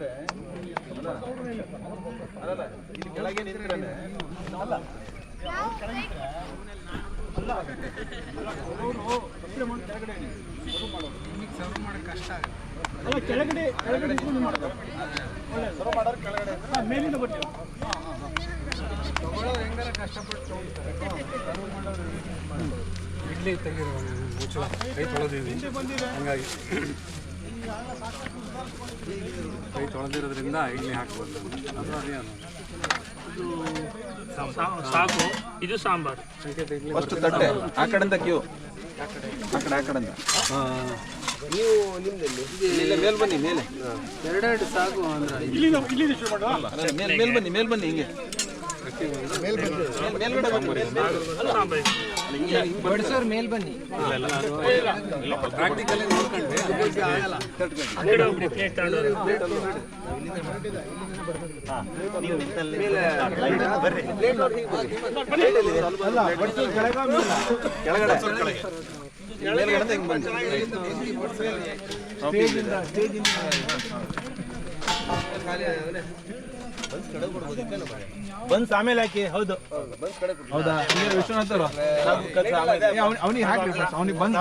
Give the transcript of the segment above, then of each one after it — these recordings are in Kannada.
ಬಂದ್ರೆ ಅಲ್ಲ ಇಲ್ಲಿ ಕೆಳಗೆ ನಿಂತ್ರೆ ಅಲ್ಲ ಕಷ್ಟ ಅಲ್ಲ ಕೆಳಗಡೆ ಮೇಲಿಂದ ಬರ್ತೀವಿ ತಗೊಳ್ಳೋರು ಹೆಂಗಾರ ಕಷ್ಟಪಟ್ಟು ಇಡ್ಲಿ ತೆಗಿರೋ ಮುಚ್ಚಳ ಕೈ ತೊಳೆದಿದ್ವಿ ಹಂಗಾಗಿ ಕೈ ತೊಳೆದಿರೋದ್ರಿಂದ ಇಡ್ಲಿ ಹಾಕ್ಬೋದು ಅದು ಅದೇನು ಸಾಕು ಇದು ಸಾಂಬಾರು ಫಸ್ಟ್ ತಟ್ಟೆ ಆ ಕಡೆಯಿಂದ ಕ್ಯೂ ಆ ಕಡೆಯಿಂದ ನೀವು ನಿಮ್ದಲ್ಲಿ ಮೇಲ್ ಬನ್ನಿ ಮೇಲೆ ಎರಡೆರಡು ಸಾಕು ಅಂದ್ರೆ ಇಲ್ಲಿ ಶುರು ಮಾಡುವ ಮೇಲ್ ಬನ್ನಿ ಹಿಂಗೆ ಬಡಿಸೋರ್ ಮೇಲ್ ಬನ್ನಿ ಪ್ರಾಕ್ಟಿಕಲಿ ನೋಡ್ಕೊಂಡ್ರೆ ಆಗಲ್ಲ ಕೆಳಗಡೆ ಹಿಂಗೆ ಬನ್ನಿ ಬನ್ಸ್ ಆಮೇಲೆ ಹಾಕಿ ಹೌದು ಹೌದಾ ವಿಶ್ವನಾಥ್ ಅವನಿಗೆ ಹಾಕಿ ಅವನಿಗೆ ಬಂದ್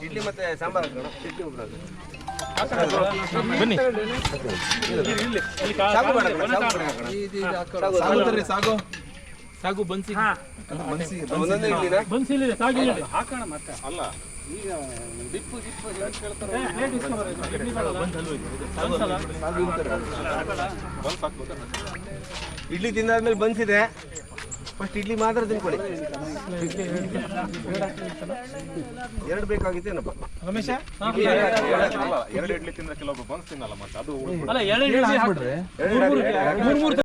ಇಡ್ಲಿ ಮತ್ತೆ ಸಾಂಬಾರ್ ಬನ್ನಿ ಸಾಗು ಸಾಗು ಬನ್ಸಿ ಒಂದೊಂದೇ ಇಡ್ಲಿನ ಬನ್ಸಿ ಇಲ್ಲ ಸಾಗು ಹಾಕೋಣ ಮತ್ತೆ ಅಲ್ಲ ಈಗ ದಿಪ್ಪು ಕೇಳ್ತಾರೆ ಇಡ್ಲಿ ತಿಂದಾದ್ಮೇಲೆ ಬನ್ಸಿದೆ ಫಸ್ಟ್ ಇಡ್ಲಿ ಮಾತ್ರ ತಿನ್ಕೊಳ್ಳಿ ಎರಡು ಬೇಕಾಗಿತ್ತೇನಪ್ಪ ರಮೇಶ ಎರಡು ಇಡ್ಲಿ ತಿಂದ್ರೆ ಕೆಲವೊಬ್ಬರು ಬನ್ಸ್ ತಿನ್ನಲ್ಲ ಮತ್ತೆ ಅದು ಅಲ್ಲ ಎರಡು ಹಾಕ್ಬಿಡ್ರೆ ಮೂರು